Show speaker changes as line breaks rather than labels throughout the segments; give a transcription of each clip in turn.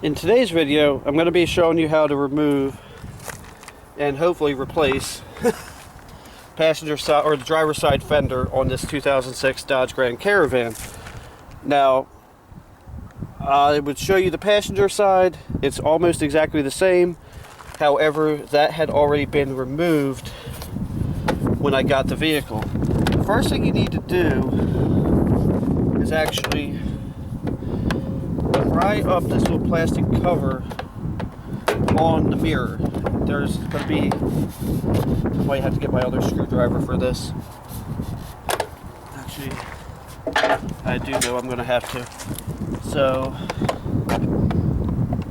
In today's video, I'm going to be showing you how to remove and hopefully replace passenger side or the driver's side fender on this 2006 Dodge Grand Caravan. Now, I would show you the passenger side. It's almost exactly the same. However, that had already been removed when I got the vehicle. The first thing you need to do is actually pry up this little plastic cover on the mirror. There's going to be, I might have to get my other screwdriver for this. Actually, I do know I'm going to have to. So,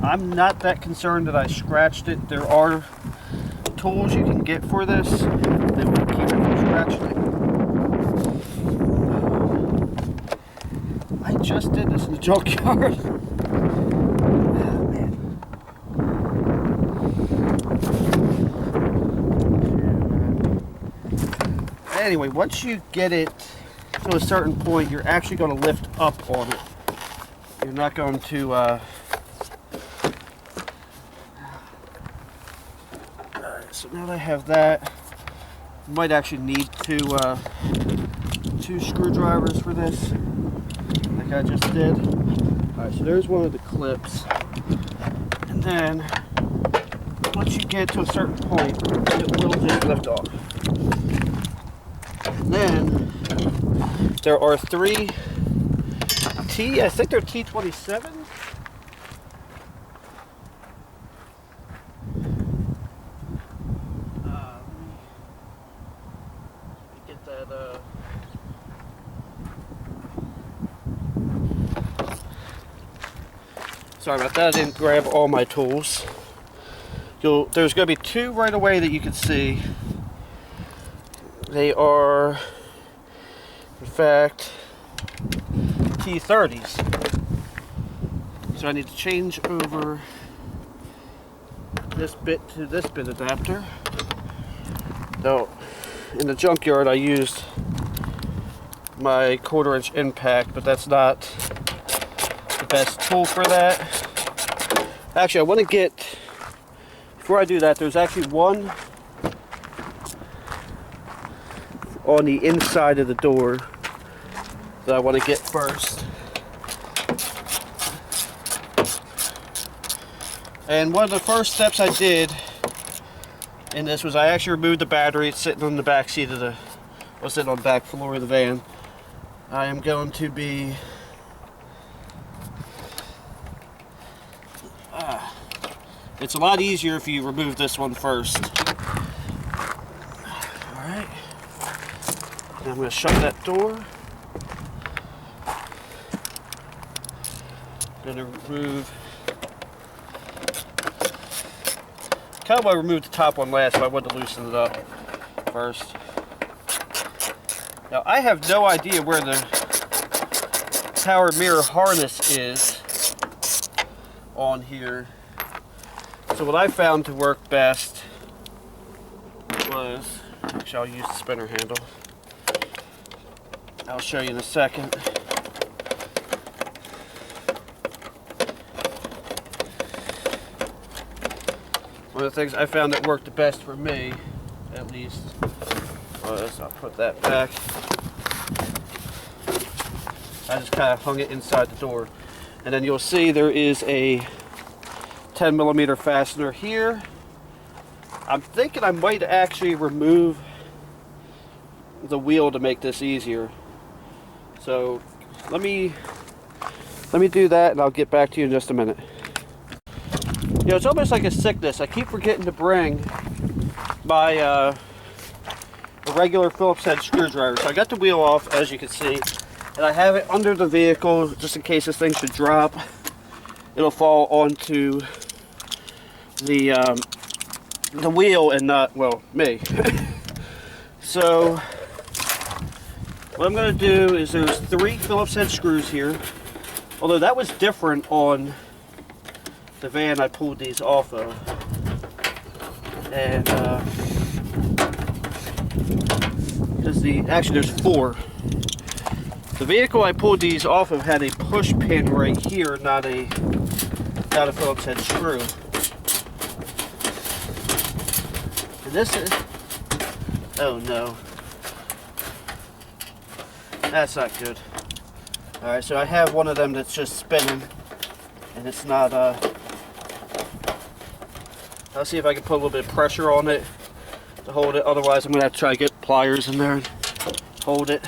I'm not that concerned that I scratched it. There are tools you can get for this that will keep it from scratching it. I just did this in the junkyard. Oh, man. Anyway, once you get it to a certain point, you're actually going to lift up on it. You're not going to alright, so now that I have that, you might actually need two screwdrivers for this, like I just did. Alright, so there's one of the clips, and then once you get to a certain point, it will just lift off. And then there are three I think they're T27. Get that. Sorry about that. I didn't grab all my tools. There's going to be two right away that you can see. They are, in fact, T30s. So I need to change over this bit to this bit adapter. Now, in the junkyard I used my 1/4" impact, but that's not the best tool for that. Actually, I want to get, before I do that, there's actually one on the inside of the door that I want to get first. And one of the first steps I did in this was I actually removed the battery. It's sitting on the back seat of the, well, sitting on the back floor of the van. I am going to be it's a lot easier if you remove this one first. Alright. Now I'm going to shut that door. I'm going to remove, kind of want to remove the top one last, but I want to loosen it up first. Now I have no idea where the power mirror harness is on here. So what I found to work best was, actually I'll use the spinner handle. I'll show you in a second. One of the things I found that worked the best for me, at least, was, I'll put that back. I just kind of hung it inside the door. And then you'll see there is a 10mm fastener here. I'm thinking I might actually remove the wheel to make this easier. So let me do that and I'll get back to you in just a minute. You know, it's almost like a sickness. I keep forgetting to bring my a regular Phillips head screwdriver. So I got the wheel off, as you can see, and I have it under the vehicle just in case this thing should drop. It'll fall onto the wheel and not, well, me. So what I'm going to do is there's 3 Phillips head screws here. Although that was different on the van I pulled these off of. And because actually there's 4. The vehicle I pulled these off of had a push pin right here, not a without a Phillips head screw. And this is, oh no, that's not good. Alright, so I have one of them that's just spinning, and it's not, I'll see if I can put a little bit of pressure on it to hold it, otherwise I'm going to have to try to get pliers in there and hold it.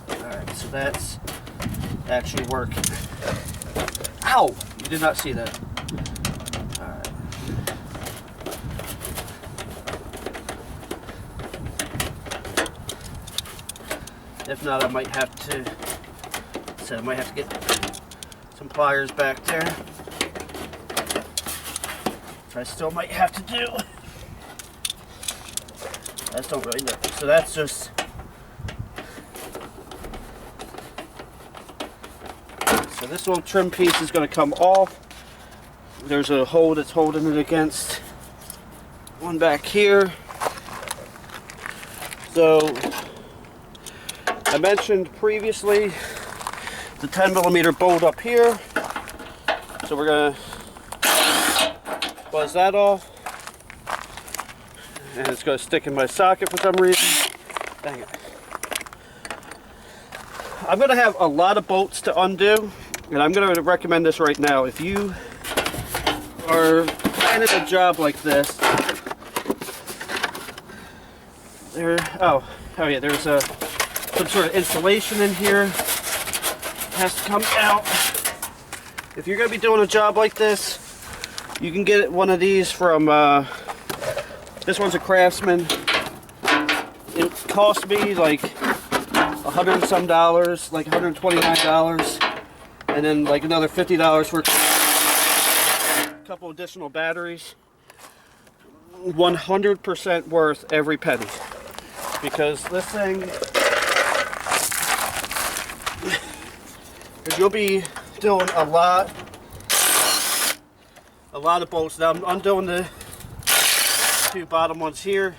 Alright, so that's actually working. Ow! You did not see that. Alright. If not, I might have to, I might have to get some pliers back there. Which I still might have to do. I just don't really know. So that's just, so this little trim piece is going to come off. There's a hole that's holding it against one back here. So I mentioned previously the 10mm bolt up here. So we're going to buzz that off. And it's going to stick in my socket for some reason. Dang it. I'm going to have a lot of bolts to undo. And I'm going to recommend this right now. If you are planning a job like this, oh yeah, there's some sort of insulation in here. It has to come out. If you're going to be doing a job like this, you can get one of these from, this one's a Craftsman. It cost me like $100 and some, like $129. And then like another $50 for a couple additional batteries. 100% worth every penny. Because this thing, you'll be doing a lot of bolts. Now I'm doing the two bottom ones here.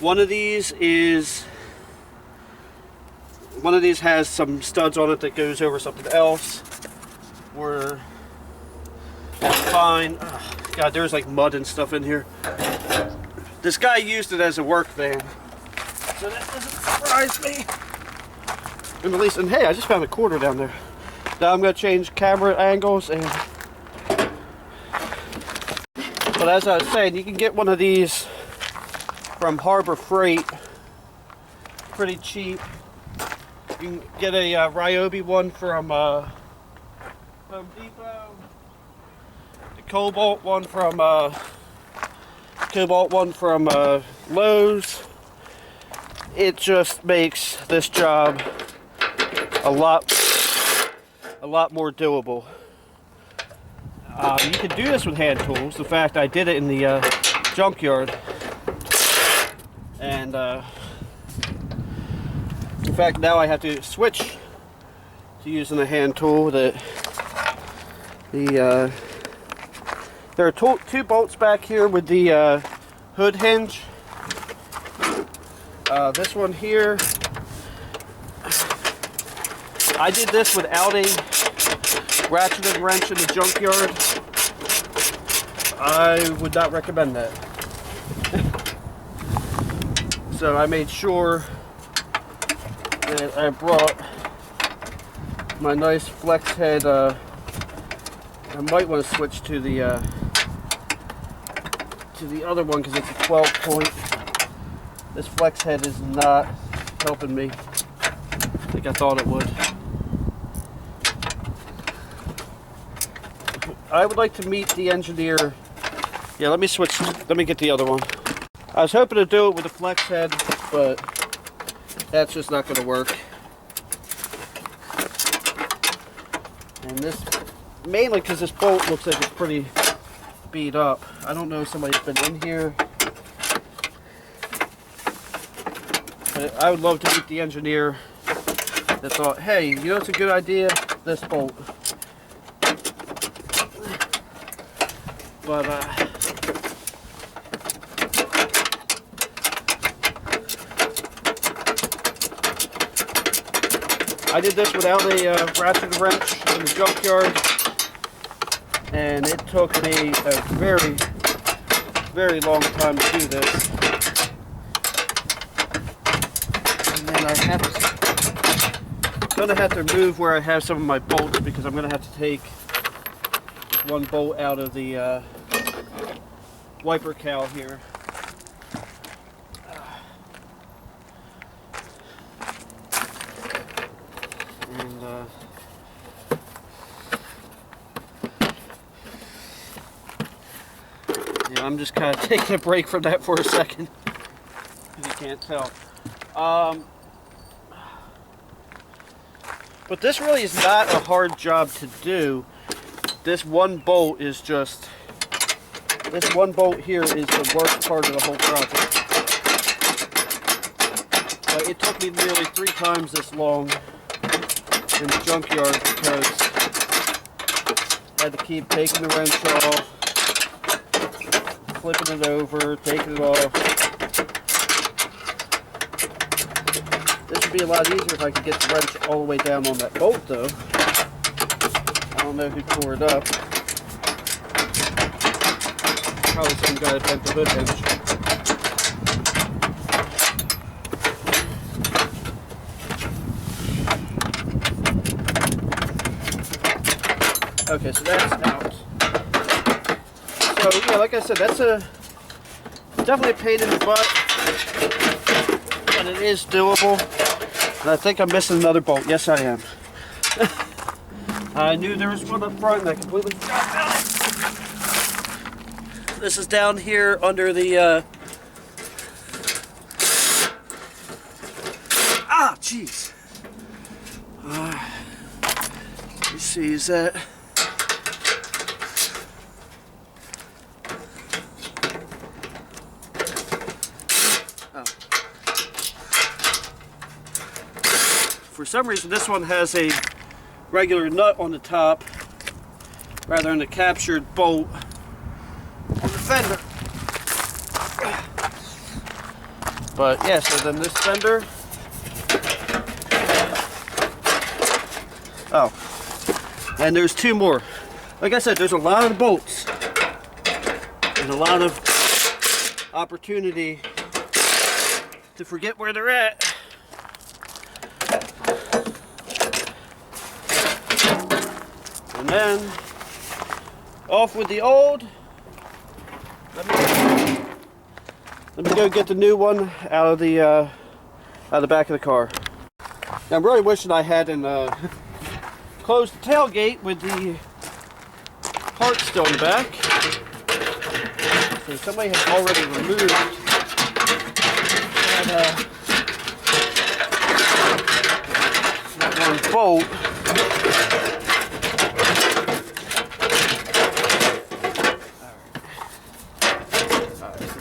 One of these has some studs on it that goes over something else. Where that's fine. Oh, God, there's like mud and stuff in here. This guy used it as a work van, so that doesn't surprise me. And hey, I just found a quarter down there. Now I'm going to change camera angles and. But as I was saying, you can get one of these from Harbor Freight pretty cheap. You can get a Ryobi one from Home Depot. The Cobalt one from Lowe's. It just makes this job a lot more doable. You can do this with hand tools. In fact, I did it in the junkyard. And in fact, now I have to switch to using a hand tool. There are two bolts back here with the hood hinge. This one here, I did this without a ratcheted wrench in the junkyard. I would not recommend that. So I made sure that I brought my nice flex head. I might want to switch to the other one because it's a 12 point. This flex head is not helping me like I thought it would. I would like to meet the engineer. Yeah, let me switch. Let me get the other one. I was hoping to do it with a flex head, but that's just not going to work. And this, mainly because this bolt looks like it's pretty beat up. I don't know if somebody's been in here. But I would love to meet the engineer that thought, hey, you know it's a good idea? This bolt. But I did this without a ratchet wrench in the junkyard, and it took me a very, very long time to do this. And then I'm gonna have to move where I have some of my bolts, because I'm gonna have to take one bolt out of the wiper cowl here. And yeah, I'm just kind of taking a break from that for a second, if you can't tell. But this really is not a hard job to do. This one bolt is just, this one bolt here is the worst part of the whole project. It took me nearly 3 times this long in the junkyard, because I had to keep taking the wrench off, flipping it over, taking it off. This would be a lot easier if I could get the wrench all the way down on that bolt, though. I don't know who tore it up. Probably some guy that bent the hood hinge. Okay, so that's out. So yeah, like I said, that's definitely a pain in the butt, but it is doable. And I think I'm missing another bolt. Yes, I am. I knew there was one up front, and I completely forgot about it. This is down here under the jeez. Let me see, is that? For some reason, this one has a regular nut on the top rather than a captured bolt on the fender. But yeah, so then this fender. Oh, and there's 2 more. Like I said, there's a lot of bolts and a lot of opportunity to forget where they're at. And then off with the old. Let me go get the new one out of the back of the car. Now, I'm really wishing I hadn't closed the tailgate with the part still in the back. So somebody has already removed that one bolt.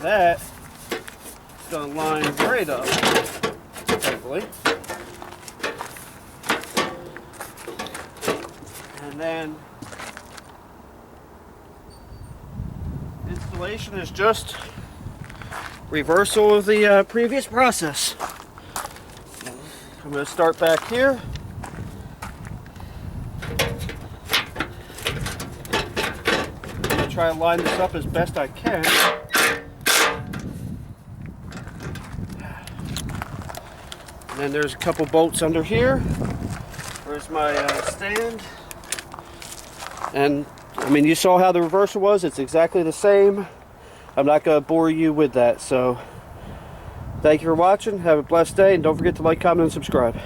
That is going to line right up, hopefully. And then installation is just reversal of the previous process. I'm going to start back here. I'm going to try to line this up as best I can. And then there's a couple bolts under here. Where's my stand? And I mean, you saw how the reversal was. It's exactly the same. I'm not going to bore you with that. So thank you for watching. Have a blessed day. And don't forget to like, comment, and subscribe.